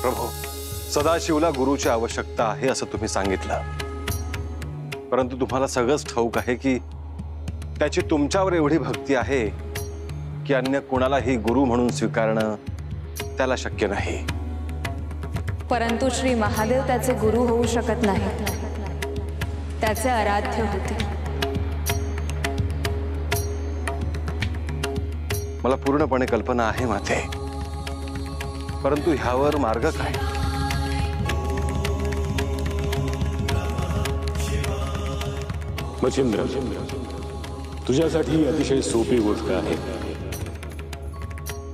प्रभू, सदाशिवला गुरुची आवश्यकता आहे असं तुम्ही सांगितलं, परंतु तुम्हाला सगळंच ठाऊक आहे की त्याची तुमच्यावर एवढी भक्ती आहे की अन्य कोणालाही गुरु म्हणून स्वीकारणं त्याला शक्य नाही। परंतु श्री महादेव त्याचे गुरु होऊ शकत नाही, त्याचे आराध्य होते। मला पूर्णपणे कल्पना आहे माते, परंतु ह्यावर मार्ग काय? मच्छिंद्र, तुझ्यासाठी अतिशय सोपी गोष्ट आहे।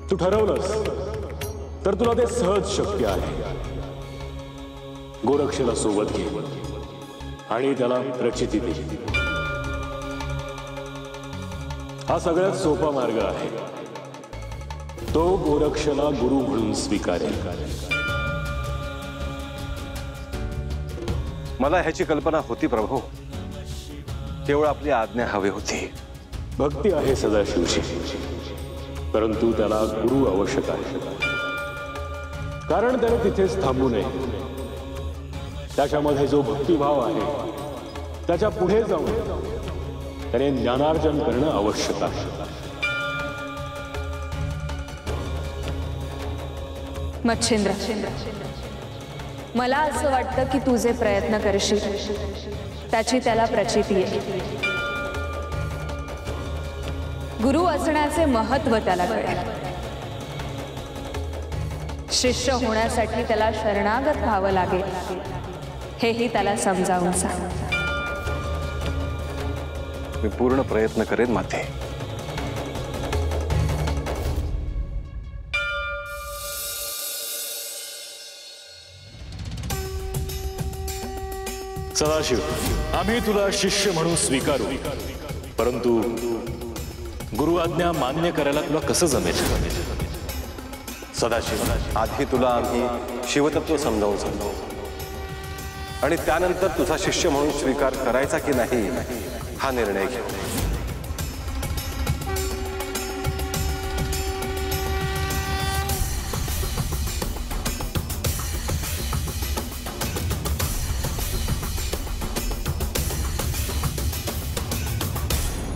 तू ठरवलंस तर तुला ते सहज शक्य आहे। गोरक्षला सोबत घे आणि त्याला प्रचिती दे। हा सगळ्यात सोपा मार्ग आहे। तो गोरक्षला गुरु म्हणून स्वीकारेल। मला ह्याची कल्पना होती प्रभू, केवळ आपली आज्ञा हवी होती। भक्ती आहे सदाशिवची, परंतु त्याला गुरु आवश्यक आहे, कारण त्याने तिथेच थांबू नये। त्याच्यामध्ये जो भक्तिभाव आहे त्याच्या पुढे जाऊन त्याने ज्ञानार्जन करणं आवश्यक आहे। मच्छिंद्र, मला असं वाटतं की तुझे प्रयत्न करशील त्याची त्याला प्रचिती आहे। गुरु असण्याचे महत्त्व त्याला कळेल। शिष्य होण्यासाठी त्याला शरणागत व्हावं लागेल, हेही त्याला समजावून सांग। मी पूर्ण प्रयत्न करेन माते। सदाशिव, आम्ही तुला शिष्य म्हणून स्वीकारू, परंतु गुरु आज्ञा मान्य करायला तुला कसं जमेल? सदाशिव, आधी तुला आम्ही शिवतत्व समजावून सांगू आणि त्यानंतर तुझा शिष्य म्हणून स्वीकार करायचा की नाही हा निर्णय घेऊ।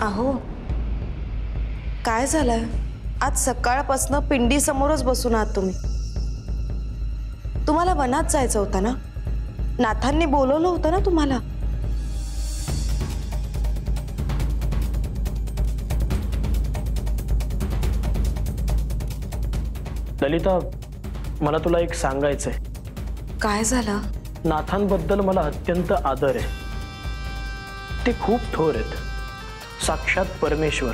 अहो, काय झालंय? आज सकाळपासून पिंडी समोरच बसून आहात तुम्ही। तुम्हाला वनात जायचं होतं ना? नाथांनी बोलवलं होतं ना तुम्हाला? ललिता, मला तुला एक सांगायचंय। काय झालं? नाथांबद्दल मला अत्यंत आदर आहे। ते खूप थोर आहेत, साक्षात परमेश्वर।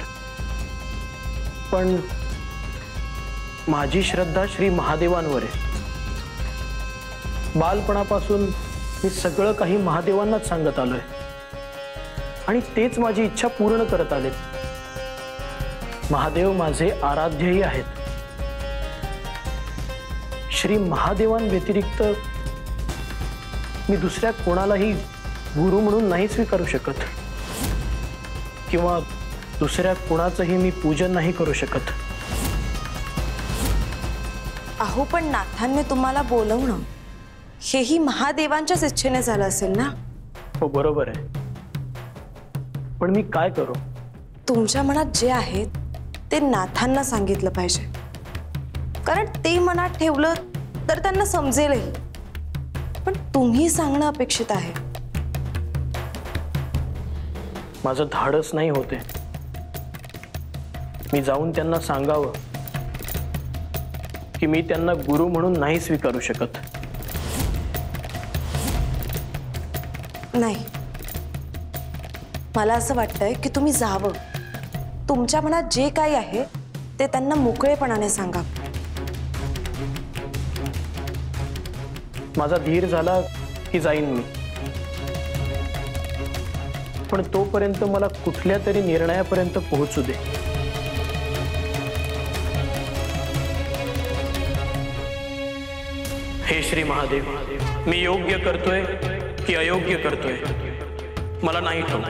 पण माझी श्रद्धा श्री महादेवांवर आहे। बालपणापासून मी सगळं काही महादेवांनाच सांगत आलोय आणि तेच माझी इच्छा पूर्ण करत आलेत। महादेव माझे आराध्यही आहेत। श्री महादेवांव्यतिरिक्त मी दुसऱ्या कोणालाही गुरु म्हणून नाही स्वीकारू शकत, किंवा दुसऱ्या कोणाचंही मी पूजन नाही करू शकत। अहो, पण नाथांनी तुम्हाला बोलवणं हेही महादेवांच्याच इच्छेने झालं असेल ना? हो, बरोबर आहे, पण मी काय करू? तुमच्या मनात जे आहे ते नाथांना सांगितलं पाहिजे, कारण ते मनात ठेवलं तर त्यांना समजेलही, पण तुम्ही सांगणं अपेक्षित आहे। माझं धाडस नाही होते। मी जाऊन त्यांना सांगावं की मी त्यांना गुरु म्हणून नाही स्वीकारू शकत। नाही, मला असं वाटतंय की तुम्ही जावं, तुमच्या मनात जे काही आहे ते त्यांना मोकळेपणाने सांगा। माझा धीर झाला की जाईन मी, पण तोपर्यंत मला कुठल्या तरी निर्णयापर्यंत पोहोचू दे। हे श्री महादेव, मी योग्य करतोय की अयोग्य करतोय मला नाही ठाऊक,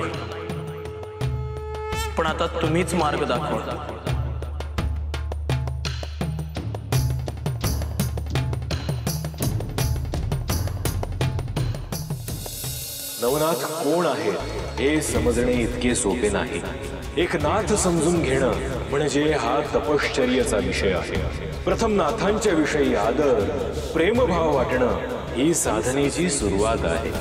पण आता तुम्हीच मार्ग दाखवा। नवनाथ कोण आहे हे समजणे इतके सोपे नाही. एक नाथ समजून घेणं म्हणजे हा तपश्चर्याचा विषय आहे. प्रथम नाथांच्या विषयी आदर प्रेमभाव वाटणं ही साधनेची सुरुवात आहे.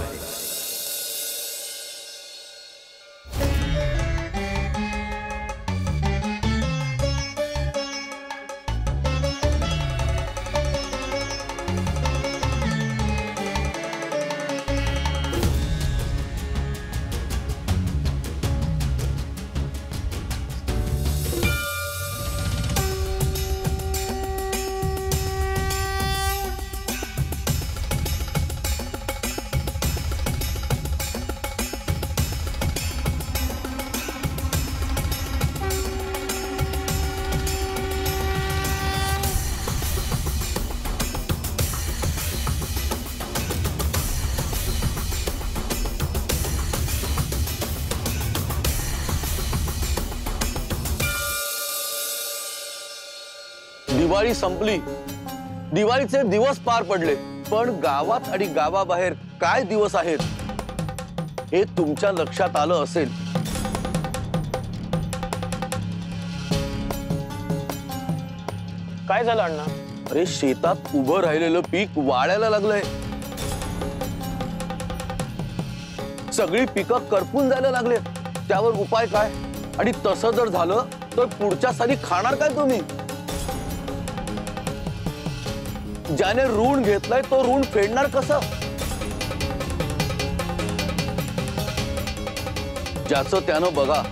दिवाळी संपली, दिवाळीचे दिवस पार पडले, पण गावात आणि गावाबाहेर काय दिवस आहेत हे तुमच्या लक्षात आलं असेल. काय झालं अण्णा? अरे शेतात उभं राहिलेलं पीक वाळायला लागलंय. सगळी पिकं करपून जायला लागले. त्यावर उपाय काय? आणि तसं जर झालं तर पुढच्या साली खाणार काय तुम्ही? ज्याने ऋण घेतलंय तो ऋण फेडणार कसं? ज्याचं त्यानं बघा.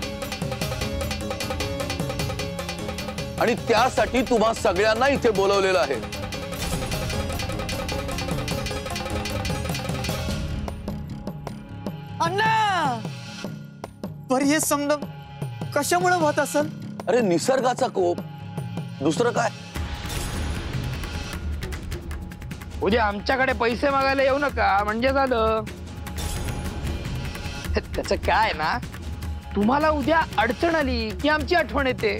आणि त्यासाठी तुम्हा सगळ्यांना इथे बोलवलेलं आहे. अण्णा, पर हे समजा कशामुळे होत असेल? अरे निसर्गाचा कोप, दुसरं काय? उद्या आमच्याकडे पैसे मागायला येऊ नका म्हणजे झालं. त्याचं काय ना, तुम्हाला उद्या अडचण आली की आमची आठवण येते.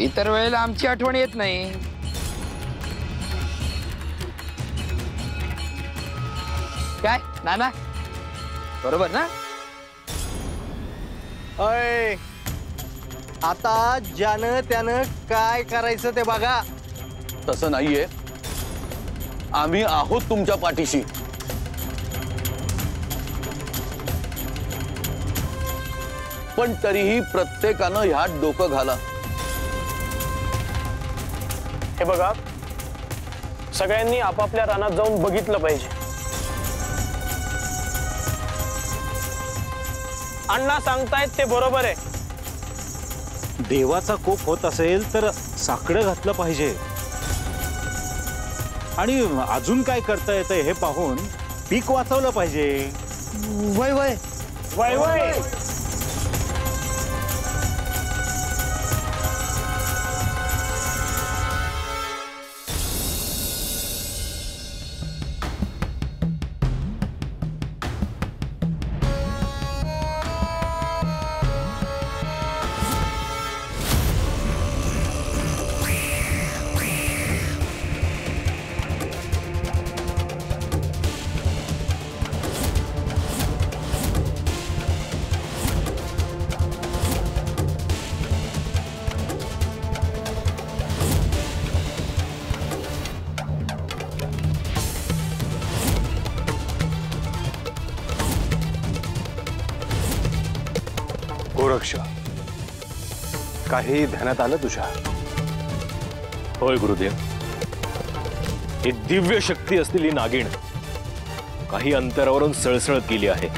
इतर वेळेला आमची आठवण येत नाही. काय नाना, बरोबर ना? अय, आता ज्यानं त्यानं काय करायचं ते बघा. तसं नाहीये. आम्ही आहोत तुमच्या पाठीशी. पण तरीही प्रत्येकानं ह्यात डोकं घाला. हे बघा, सगळ्यांनी आपापल्या रानात जाऊन बघितलं पाहिजे. अण्णा सांगतायत ते बरोबर आहे. देवाचा कोप होत असेल तर साकडं घातलं पाहिजे. आणि अजून काय करता येतं हे पाहून पीक वाचवलं पाहिजे. वय वय वय वय. गोरक्ष, काही ध्यानात आलं तुझ्या? होय गुरुदेव, ही दिव्य शक्ती असलेली नागिण काही अंतरावरून सळसळत गेली आहे.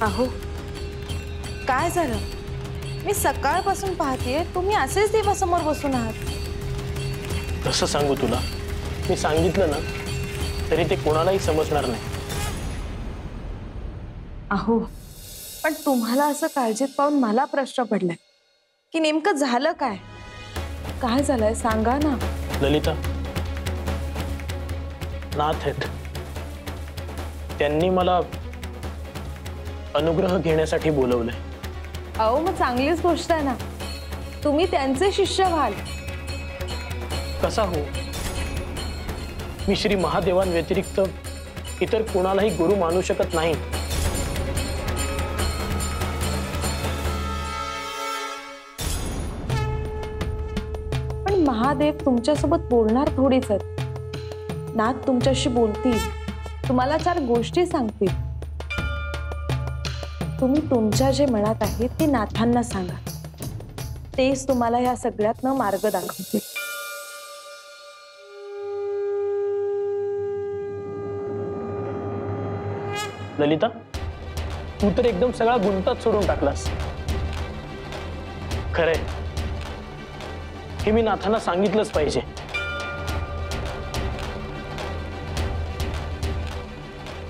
अहो, काय झालं? मी सकाळपासून पाहतेय तुम्ही असेच देवासमोर बसून आहात. कसं सांगू तुला? मी सांगितलं ना तरी ते कोणालाही समजणार नाही. अहो पण तुम्हाला असं काळजीत पाहून मला प्रश्न पडलाय की नेमकं झालं काय? काय झालंय सांगा ना. ललिता, नाथ आहेत. त्यांनी मला अनुग्रह घेण्यासाठी बोलवलंय. अहो मग चांगलीच गोष्ट आहे ना, तुम्ही त्यांचे शिष्य व्हाल. कसा हो, मी श्री महादेवांव्यतिरिक्त इतर कोणालाही गुरु मानू शकत नाही. पण महादेव तुमच्यासोबत बोलणार थोडीच आहेत. नाथ तुमच्याशी बोलतील, तुम्हाला 4 गोष्टी सांगतील. तुम्ही तुमच्या जे मनात आहे ते नाथांना सांगा, तेच तुम्हाला या सगळ्यातनं मार्ग दाखवतील. ललिता, तू तर एकदम सगळा गुंताच सोडून टाकलास. खरंय, हे मी नाथांना सांगितलंच पाहिजे.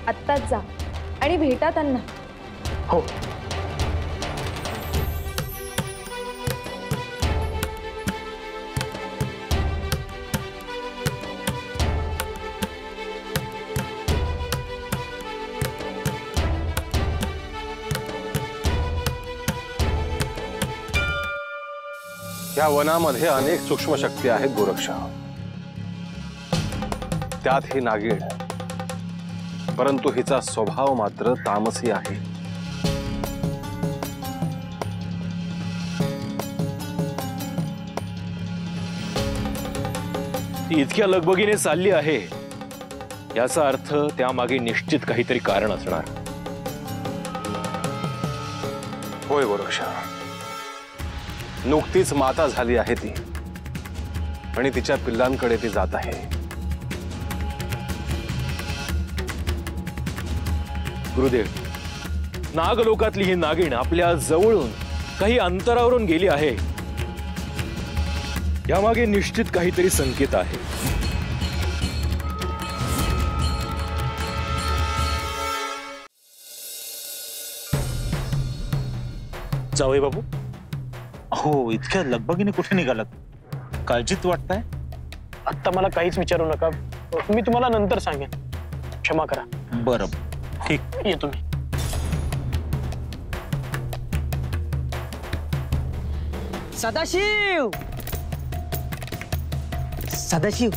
आत्ताच जा आणि भेटा त्यांना. हो. या वनामध्ये अनेक सूक्ष्म शक्ती आहेत गोरक्षा, त्यात ही नागिण. परंतु हिचा स्वभाव मात्र तामसी आहे. ती इतक्या लगबगीने चालली आहे याचा अर्थ त्यामागे निश्चित काहीतरी कारण असणार. होय गोरक्षा, नुकतीच माता झाली आहे ती आणि तिच्या पिल्लांकडे ती जात आहे. गुरुदेव, नागलोकातली ही नागिण आपल्या जवळून काही अंतरावरून गेली आहे. यामागे निश्चित काहीतरी संकेत आहे. जावई बाबू, हो इतक्या लगबगीने कुठे निघालात? काळजीत वाटताय? आत्ता मला काहीच विचारू नका, मी तुम्हाला नंतर सांगेन. क्षमा करा. बरं ठीक. येतो मी. सदाशिव, सदाशिव,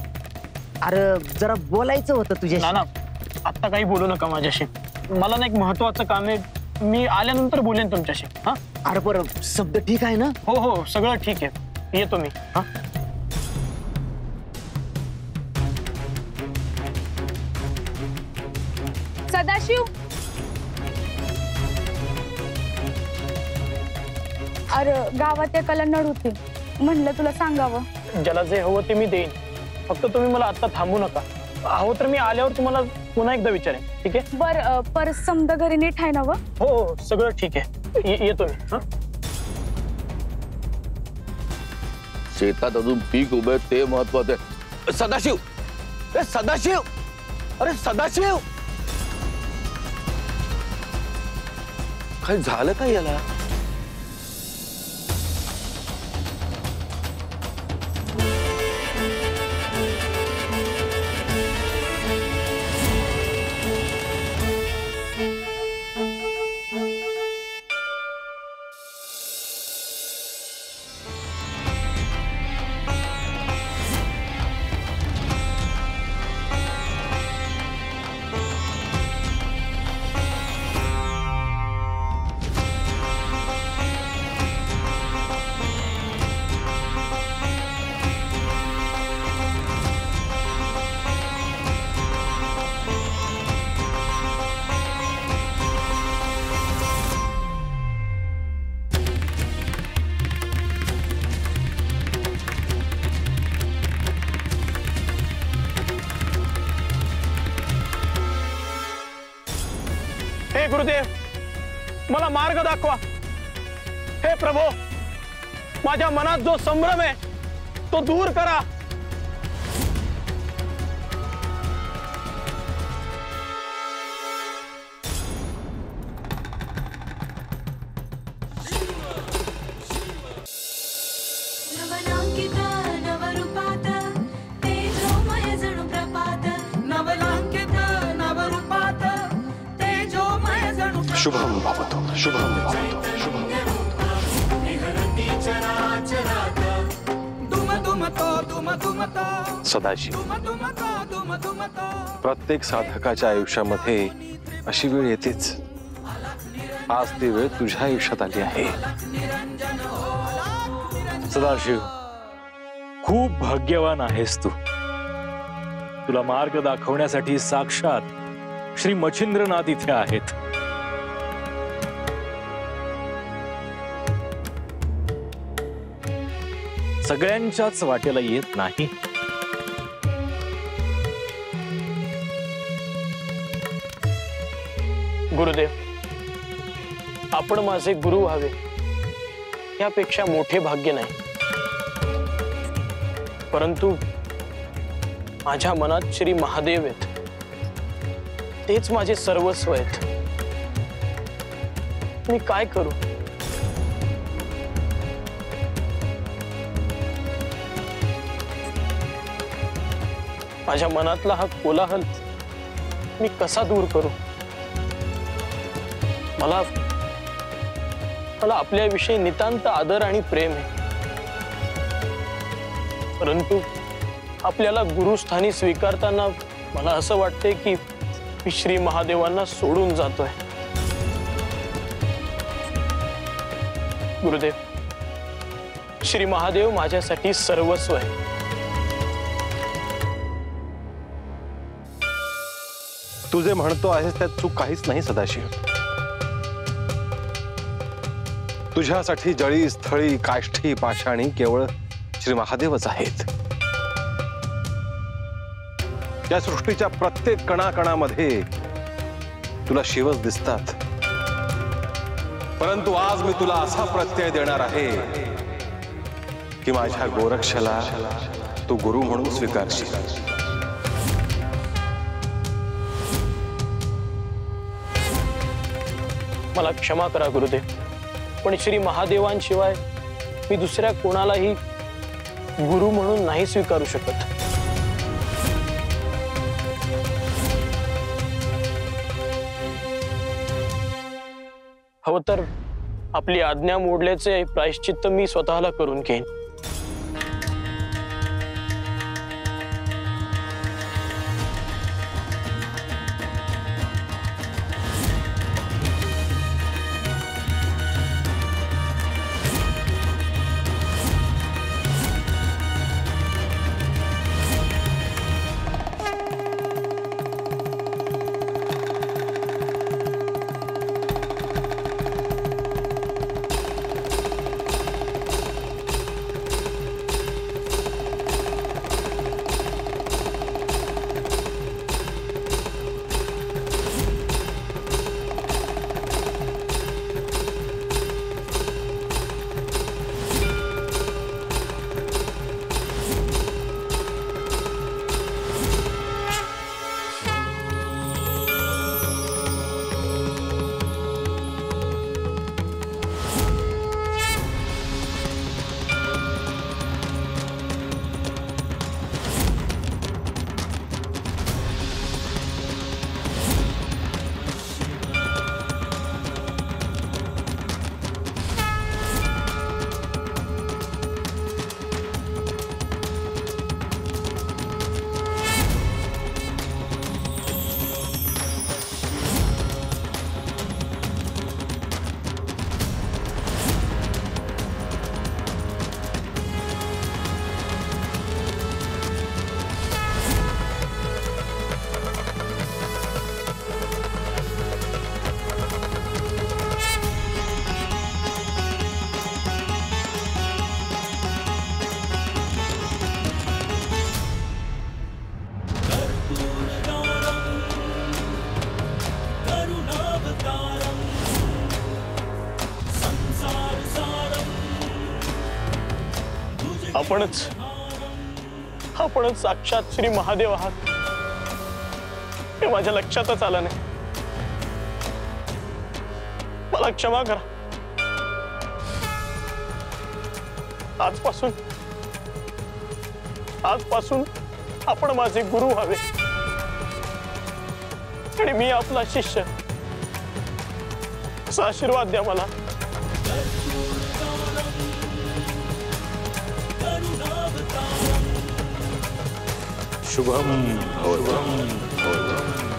अरे जरा बोलायचं होतं तुझ्याशी. ना आत्ता काही बोलू नका माझ्याशी. मला ना एक महत्वाचं काम आहे, मी आल्यानंतर बोलेन तुमच्याशी. हा. अरे बरं, शब्द ठीक आहे ना? हो हो, सगळं ठीक आहे. येतो मी. हा. सदाशिव, अरे गावात एकाला नड होती, म्हणलं तुला सांगावं. ज्याला जे हवं ते मी देईन, फक्त तुम्ही मला आता थांबू नका. हवं तर मी आल्यावर तुम्हाला पुन्हा एकदा विचारेन. ठीक आहे? बर परत समजा घरी नीट आहे ना? हो हो, सगळं ठीक आहे. येतो मी. हा. शेतात अजून पीक उभे ते महत्वाचं आहे. सदाशिव, सदाशिव, अरे सदाशिव, काय झालं काय याला? हे गुरुदेव, मला मार्ग दाखवा. हे प्रभो, माझ्या मनात जो संभ्रम आहे तो दूर करा. शुभम भवतु, शुभम भवतु, शुभम भवतु। सदाशिव, प्रत्येक साधकाच्या आयुष्यामध्ये अशी वेळ येतेच. आज ती वेळ तुझ्या आयुष्यात आली आहे. सदाशिव, खूप भाग्यवान आहेस तू. तुला मार्ग दाखवण्यासाठी साक्षात श्री मच्छिंद्रनाथ इथे आहेत. सगळ्यांच्याच वाटेला येत नाही. गुरुदेव, आपण माझे गुरु व्हावे यापेक्षा मोठे भाग्य नाही. परंतु माझ्या मनात श्री महादेव आहेत. तेच माझे सर्वस्व आहेत. मी काय करू? माझ्या मनातला हा कोलाहल मी कसा दूर करू? मला आपल्याविषयी नितांत आदर आणि प्रेम आहे. परंतु आपल्याला गुरुस्थानी स्वीकारताना मला असं वाटतंय की मी श्री महादेवांना सोडून जातोय. गुरुदेव, श्री महादेव माझ्यासाठी सर्वस्व आहे. तू जे म्हणतो आहेस त्यात चूक काहीच नाही सदाशिव. तुझ्यासाठी जळी, स्थळी, काष्ठी, पाषाणी केवळ श्री महादेवच आहेत. या सृष्टीच्या प्रत्येक कणाकणामध्ये तुला शिवच दिसतात. परंतु आज मी तुला असा प्रत्यय देणार आहे की माझ्या गोरक्षला तू गुरु म्हणून स्वीकारशील. मला क्षमा करा गुरुदेव, पण श्री महादेवांशिवाय मी दुसऱ्या कोणालाही गुरु म्हणून नाही स्वीकारू शकत. हवं तर आपली आज्ञा मोडल्याचे प्रायश्चित्त मी स्वतःला करून घेईन. आपणच साक्षात श्री महादेव आहात हे माझ्या लक्षातच आलं नाही. मला क्षमा करा. आजपासून आपण माझे गुरु व्हावे आणि मी आपला शिष्य. असा आशीर्वाद द्या मला. शुभम भवतु.